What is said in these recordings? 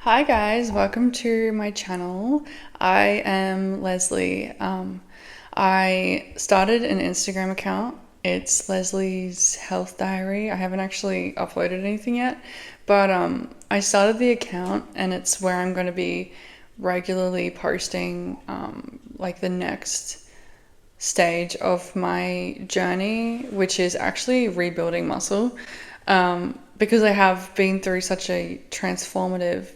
Hi guys, welcome to my channel. I am Leslie. I started an Instagram account. It's Leslie's Health Diary. I haven't actually uploaded anything yet, but I started the account and it's where I'm going to be regularly posting like the next stage of my journey, which is actually rebuilding muscle. Because I have been through such a transformative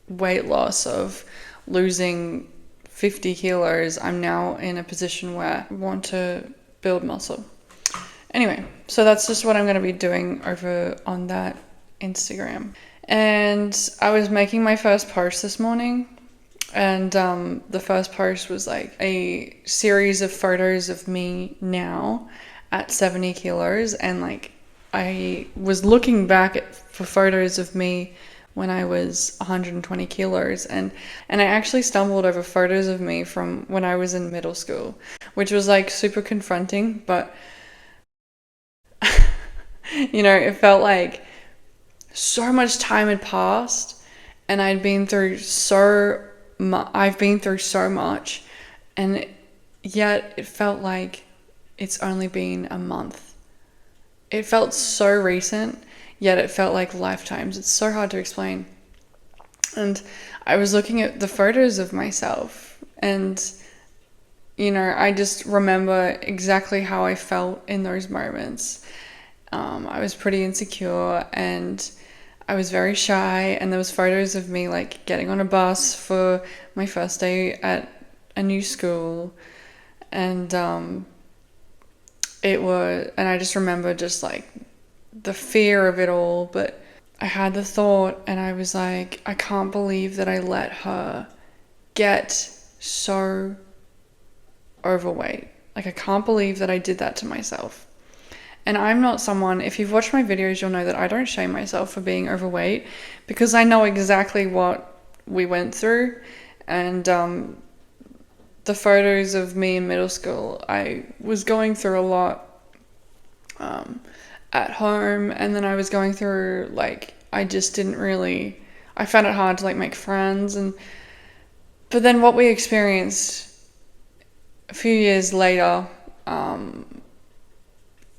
weight loss of losing 50 kilos, I'm now in a position where I want to build muscle. Anyway, so that's just what I'm going to be doing over on that Instagram. And I was making my first post this morning, and the first post was like a series of photos of me now at 70 kilos. And like, I was looking back for photos of me when I was 120 kilos, and I actually stumbled over photos of me from when I was in middle school, which was like super confronting, but it felt like so much time had passed and I've been through so much, and yet it felt like it's only been a month. It felt so recent, yet it felt like lifetimes. It's so hard to explain. And I was looking at the photos of myself, and I just remember exactly how I felt in those moments. I was pretty insecure and I was very shy, and there was photos of me like getting on a bus for my first day at a new school, and I just remember just like the fear of it all. But I had the thought and I was like, I can't believe that I let her get so overweight. Like, I can't believe that I did that to myself. And I'm not someone, if you've watched my videos, you'll know that I don't shame myself for being overweight, because I know exactly what we went through. And the photos of me in middle school, I was going through a lot at home, and then I was going through, like, I found it hard to like make friends. But then what we experienced a few years later,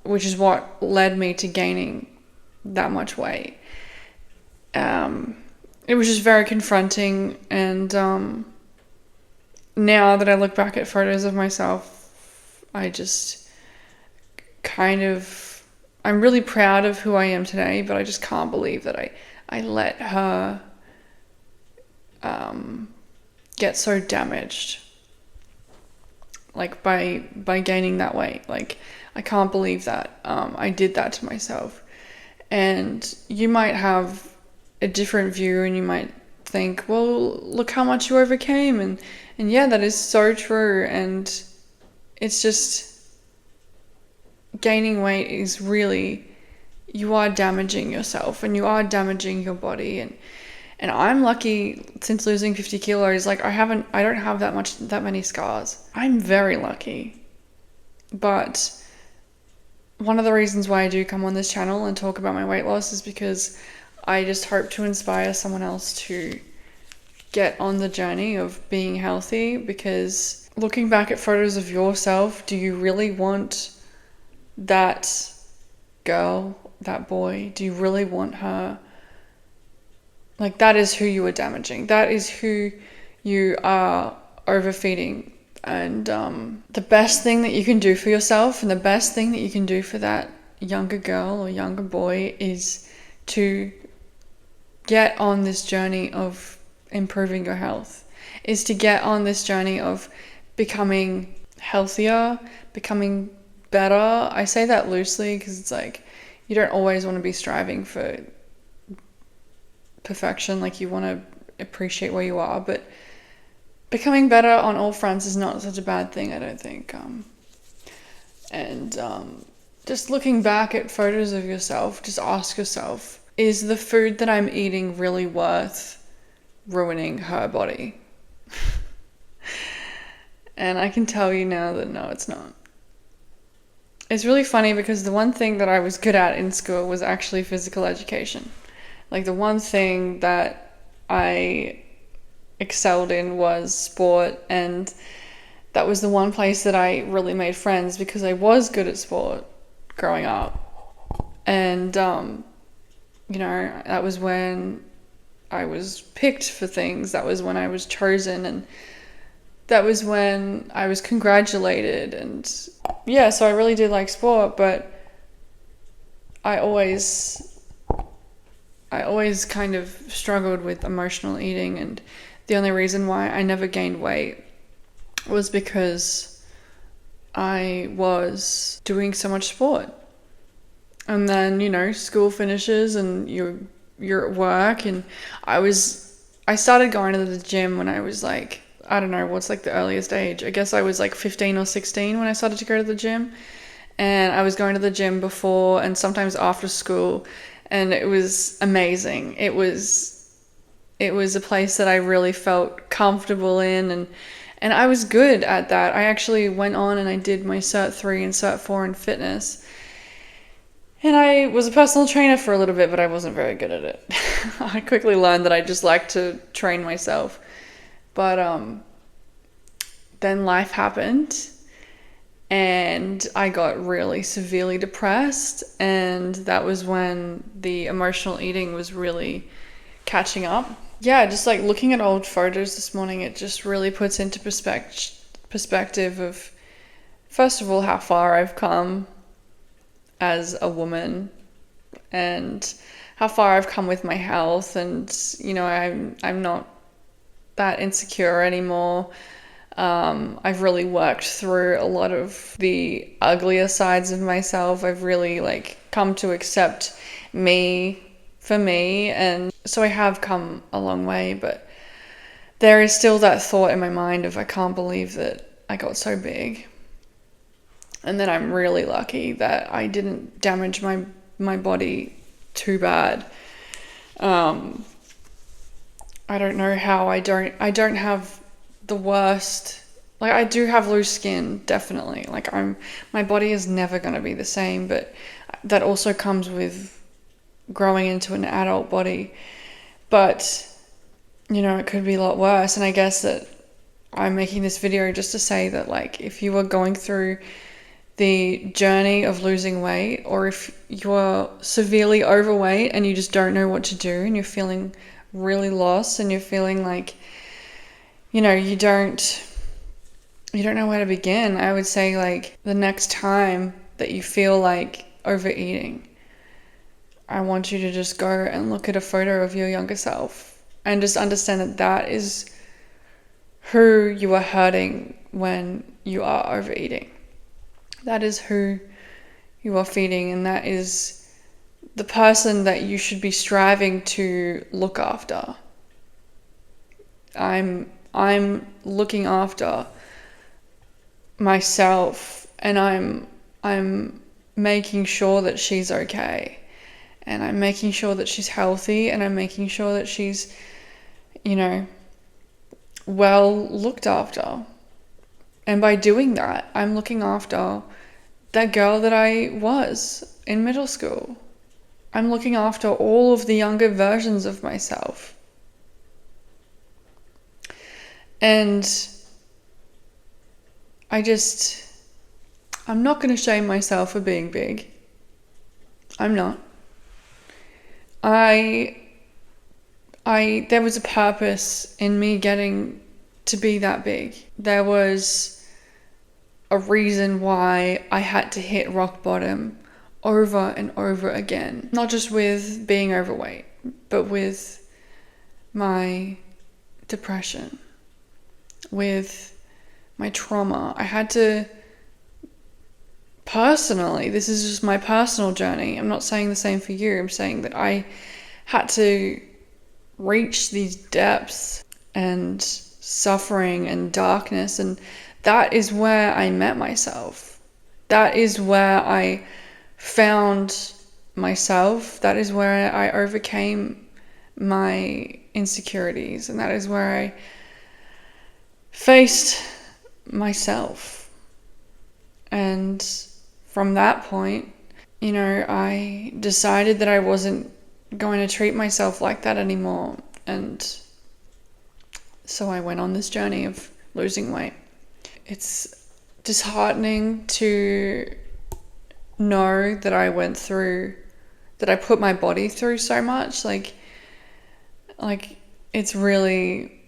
which is what led me to gaining that much weight. It was just very confronting, and now that I look back at photos of myself, I just I'm really proud of who I am today, but I just can't believe that I let her get so damaged, like by gaining that weight. Like, I can't believe that I did that to myself. And you might have a different view, and you might think, well, look how much you overcame, and yeah, that is so true. And it's just, gaining weight is really, you are damaging yourself and you are damaging your body. And I'm lucky, since losing 50 kilos, like I don't have that many scars. I'm very lucky. But one of the reasons why I do come on this channel and talk about my weight loss is because I just hope to inspire someone else to get on the journey of being healthy. Because looking back at photos of yourself, do you really want that girl, that boy? Do you really want her? Like, that is who you are damaging. That is who you are overfeeding. And the best thing that you can do for yourself, and the best thing that you can do for that younger girl or younger boy, is to get on this journey of improving your health, is to get on this journey of becoming healthier, becoming better. I say that loosely because it's like, you don't always want to be striving for perfection. Like, you want to appreciate where you are, but becoming better on all fronts is not such a bad thing, I don't think. Just looking back at photos of yourself, just ask yourself, is the food that I'm eating really worth ruining her body? And I can tell you now that no, it's not. It's really funny because the one thing that I was good at in school was actually physical education. Like, the one thing that I excelled in was sport, and that was the one place that I really made friends because I was good at sport growing up. And, that was when I was picked for things. That was when I was chosen, and that was when I was congratulated. And yeah, so I really did like sport, but I always kind of struggled with emotional eating, and the only reason why I never gained weight was because I was doing so much sport. And then, school finishes and you're at work, and I started going to the gym when I was like, I don't know, what's like the earliest age? I guess I was like 15 or 16 when I started to go to the gym. And I was going to the gym before and sometimes after school, and it was amazing. It was a place that I really felt comfortable in, and I was good at that. I actually went on and I did my Cert 3 and Cert 4 in fitness. And I was a personal trainer for a little bit, but I wasn't very good at it. I quickly learned that I just like to train myself. But then life happened, and I got really severely depressed, and that was when the emotional eating was really catching up. Yeah, just like looking at old photos this morning, it just really puts into perspective of, first of all, how far I've come as a woman, and how far I've come with my health, and I'm not that insecure anymore. I've really worked through a lot of the uglier sides of myself. I've really come to accept me for me, and so I have come a long way, but there is still that thought in my mind of I can't believe that I got so big. And then I'm really lucky that I didn't damage my body too bad. I don't know how I don't have the worst. Like, I do have loose skin, definitely. My body is never going to be the same, but that also comes with growing into an adult body. But, it could be a lot worse. And I guess that I'm making this video just to say that, if you are going through the journey of losing weight, or if you're severely overweight and you just don't know what to do and you're feeling really lost and you're feeling like, you don't know where to begin, I would say the next time that you feel like overeating, I want you to just go and look at a photo of your younger self and just understand that that is who you are hurting when you are overeating. That is who you are feeding, and that is the person that you should be striving to look after. I'm looking after myself, and I'm making sure that she's okay, and I'm making sure that she's healthy, and I'm making sure that she's, well looked after. And by doing that, I'm looking after that girl that I was in middle school. I'm looking after all of the younger versions of myself. And I'm not going to shame myself for being big. I'm not. There was a purpose in me getting to be that big. There was a reason why I had to hit rock bottom over and over again. Not just with being overweight, but with my depression, with my trauma. I had to personally, this is just my personal journey. I'm not saying the same for you. I'm saying that I had to reach these depths and suffering and darkness, and that is where I met myself. That is where I found myself. That is where I overcame my insecurities, and that is where I faced myself. And from that point, I decided that I wasn't going to treat myself like that anymore. And so I went on this journey of losing weight. It's disheartening to know that I put my body through so much. Like it's really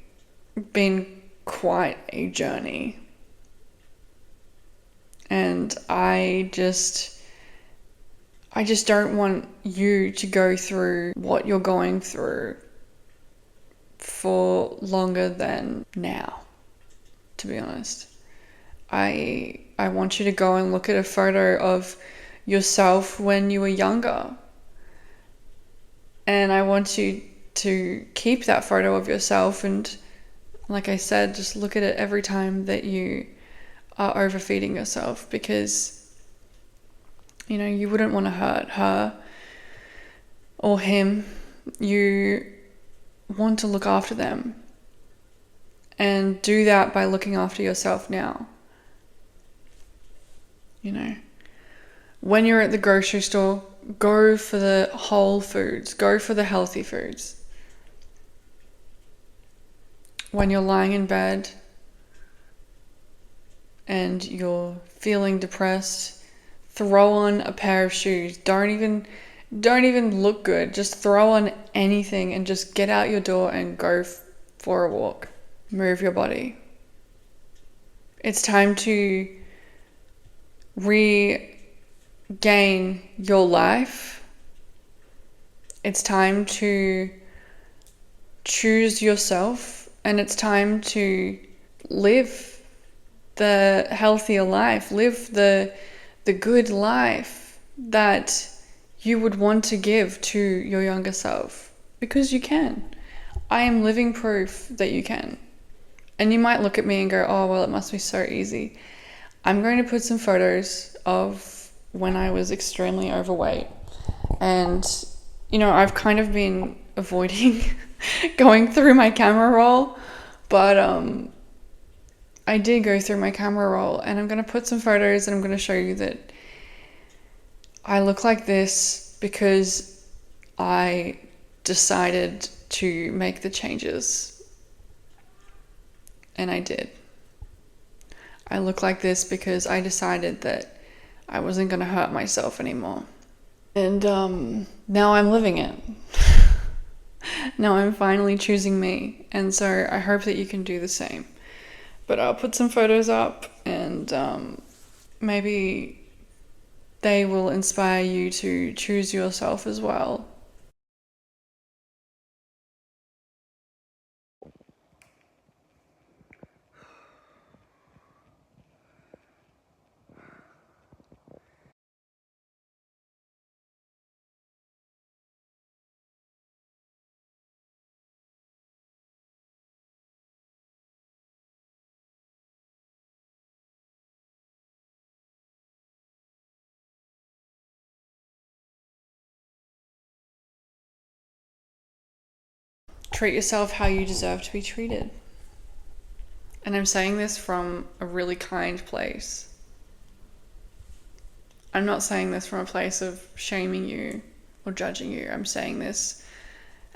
been quite a journey. And I just don't want you to go through what you're going through for longer than now, to be honest. I want you to go and look at a photo of yourself when you were younger. And I want you to keep that photo of yourself, and like I said, just look at it every time that you are overfeeding yourself, because you wouldn't want to hurt her or him. You want to look after them, and do that by looking after yourself now. When you're at the grocery store, go for the whole foods, go for the healthy foods. When you're lying in bed and you're feeling depressed, throw on a pair of shoes. Don't even look good. Just throw on anything and just get out your door and go for a walk. Move your body. It's time to regain your life. It's time to choose yourself, and it's time to live the healthier life, live the good life that you would want to give to your younger self, because you can. I am living proof that you can. And you might look at me and go, oh, well, it must be so easy. I'm going to put some photos of when I was extremely overweight. And, I've kind of been avoiding going through my camera roll, but I did go through my camera roll, and I'm going to put some photos, and I'm going to show you that I look like this because I decided to make the changes. And I did. I look like this because I decided that I wasn't going to hurt myself anymore. And now I'm living it. Now I'm finally choosing me. And so I hope that you can do the same. But I'll put some photos up, and maybe they will inspire you to choose yourself as well. Treat yourself how you deserve to be treated. And I'm saying this from a really kind place. I'm not saying this from a place of shaming you or judging you. I'm saying this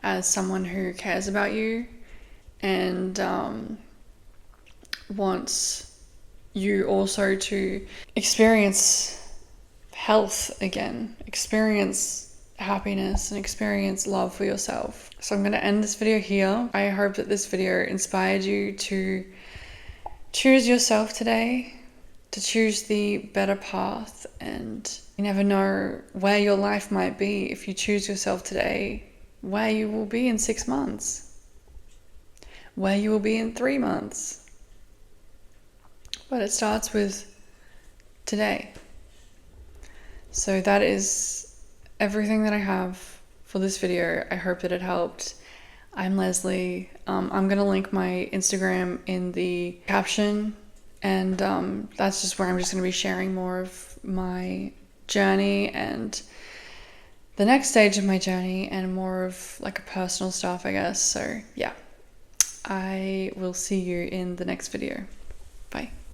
as someone who cares about you and wants you also to experience health again, experience happiness, and experience love for yourself. So I'm going to end this video here. I hope that this video inspired you to choose yourself today, to choose the better path. And you never know where your life might be if you choose yourself today, where you will be in 6 months, where you will be in 3 months. But it starts with today. So that is everything that I have for this video. I hope that it helped. I'm Leslie. I'm going to link my Instagram in the caption, and that's just where I'm just going to be sharing more of my journey and the next stage of my journey, and more of like a personal stuff, I guess. So yeah, I will see you in the next video. Bye.